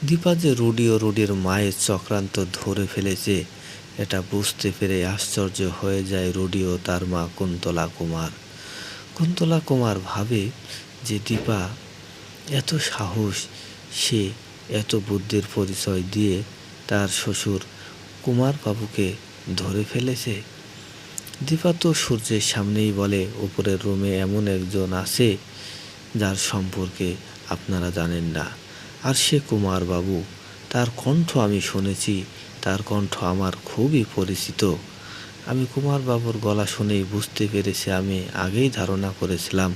দীপা যে রুডি ও রুডির মায়ের চক্রান্ত ধরে ফেলেছে এটা বুঝতে পেরে আশ্চর্য হয়ে যায় রুডি ও তার মা কুন্তলা কুমার। কুন্তলা কুমার ভাবে যে দীপা এত সাহস, সে এত বুদ্ধির পরিচয় দিয়ে তার শ্বশুর কুমার বাবুকে ধরে ফেলেছে। দীপা তো সূর্যের সামনেই বলে, উপরের রুমে এমন একজন আছে যার সম্পর্কে আপনারা জানেন না, আর সে কুমার বাবু। তার কণ্ঠ আমি শুনেছি, তার কণ্ঠ আমার খুবই পরিচিত। আমি কুমার বাবুর গলা শুনেই বুঝতে পেরেছি, আমি আগেই ধারণা করেছিলাম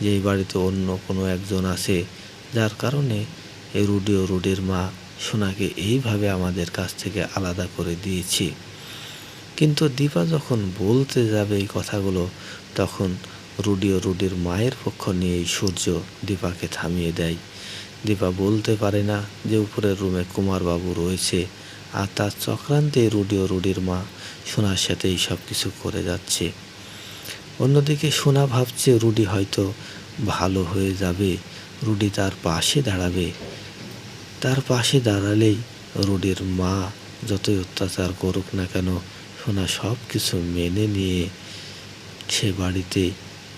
যে এই বাড়িতে অন্য কোনো একজন আছে, যার কারণে এই রুডি ও রুডির মা সোনাকে এইভাবে আমাদের কাছ থেকে আলাদা করে দিয়েছি। কিন্তু দীপা যখন বলতে যাবে এই কথাগুলো, তখন রুডি ও রুডির মায়ের পক্ষ নিয়েই সূর্য দীপাকে থামিয়ে দেয়। দীপা বলতে পারে না যে উপরের রুমে কুমারবাবু রয়েছে, আর তার চক্রান্তে রুডি ও রুডির মা সোনার সাথেই সব কিছু করে যাচ্ছে। অন্যদিকে সোনা ভাবছে রুডি হয়তো ভালো হয়ে যাবে, রুডি তার পাশে দাঁড়াবে। তার পাশে দাঁড়ালেই রুডির মা যতই অত্যাচার করুক না কেন, সোনা সব কিছু মেনে নিয়ে সে বাড়িতে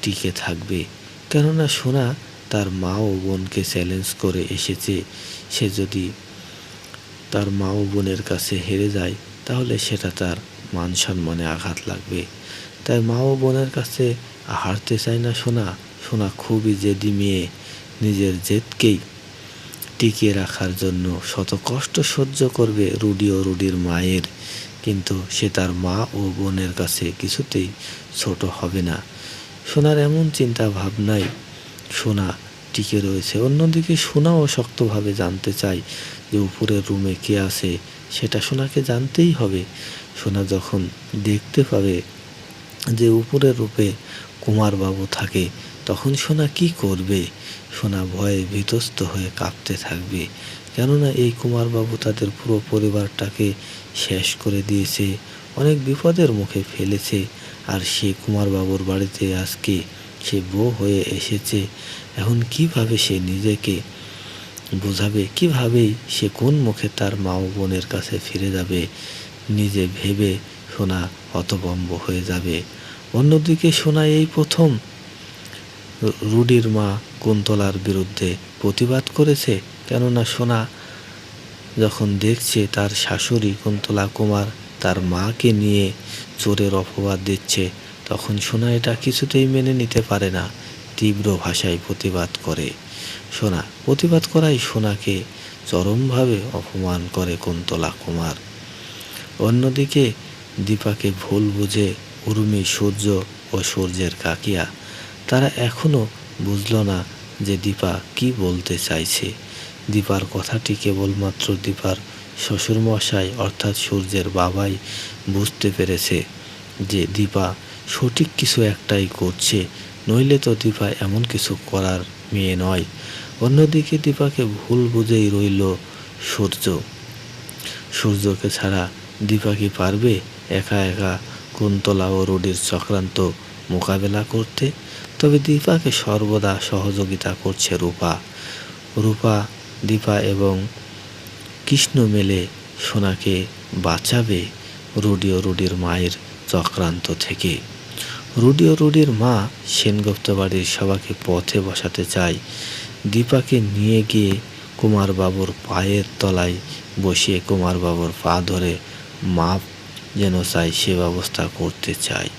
টিকে থাকবে। কেননা সোনা তার মা ও বোনকে চ্যালেঞ্জ করে এসেছে, সে যদি তার মা ও বোনের কাছে হেরে যায় তাহলে সেটা তার মান সম্মানে আঘাত লাগবে। তাই মা ও বোনের কাছে হারতে চায় না সোনা। সোনা খুবই জেদি মেয়ে, নিজের জেদকেই টিকিয়ে রাখার জন্য শত কষ্ট সহ্য করবে রুডি ও রুডির মায়ের, কিন্তু সে তার মা ও বোনের কাছে কিছুতেই ছোট হবে না। সোনার এমন চিন্তা ভাবনায় সোনা টিকে রয়েছে। অন্যদিকে সোনাও শক্তভাবে জানতে চায় যে উপরের রুমে কে আছে, সেটা সোনাকে জানতেই হবে। সোনা যখন দেখতে পাবে যে উপরের রূপে কুমারবাবু থাকে, তখন সোনা কি করবে? সোনা ভয়ে বিধ্বস্ত হয়ে কাঁপতে থাকবে। কেননা এই কুমারবাবু তাদের পুরো পরিবারটাকে শেষ করে দিয়েছে, অনেক বিপদের মুখে ফেলেছে। আর সে কুমারবাবুর বাড়িতে আজকে সে বউ হয়ে এসেছে। এখন কিভাবে সে নিজেকে বোঝাবে, কিভাবেই সে কোন মুখে তার মা ও বোনের কাছে ফিরে যাবে, নিজে ভেবে সোনা হতভম্ব হয়ে যাবে। অন্যদিকে সোনা এই প্রথম রুডির মা কুন্তলার বিরুদ্ধে প্রতিবাদ করেছে। কেননা সোনা যখন দেখছে তার শাশুড়ি কুন্তলা কুমার তার মাকে নিয়ে চোরের অপবাদ দিচ্ছে, তখন সোনা এটা কিছুতেই মেনে নিতে পারে না, তীব্র ভাষায় প্রতিবাদ করে। সোনা প্রতিবাদ করাই সোনাকে চরমভাবে অপমান করে কুন্তলা কুমার। অন্যদিকে দীপাকে ভুল বুঝে উর্মি, সূর্য ও সূর্যের কাকিয়া, তারা এখনও বুঝল না যে দীপা কি বলতে চাইছে। দীপার কথাটি কেবলমাত্র দীপার শ্বশুরমশাই অর্থাৎ সূর্যের বাবাই বুঝতে পেরেছে যে দীপা সঠিক কিছু একটাই করছে, নইলে তো দীপা এমন কিছু করার মেয়ে নয়। অন্যদিকে দীপাকে ভুল বুঝেই রইল সূর্য। সূর্যকে ছাড়া দীপা কি পারবে একা একা কুন্তলা ও রুডির চক্রান্ত মোকাবেলা করতে? তবে দীপাকে সর্বদা সহযোগিতা করছে রূপা। রূপা, দীপা এবং কৃষ্ণ মিলে সোনাকে বাঁচাবে রুডি ও রুডির মায়ের চক্রান্ত থেকে। রুডি ও রুডির মা সেনগুপ্ত বাড়ির সবাইকে পথে বসাতে চায়। দীপাকে নিয়ে গিয়ে কুমারবাবুর পায়ের তলায় বসিয়ে কুমারবাবুর পা ধরে মাপ যেন চায় সে ব্যবস্থা করতে চায়।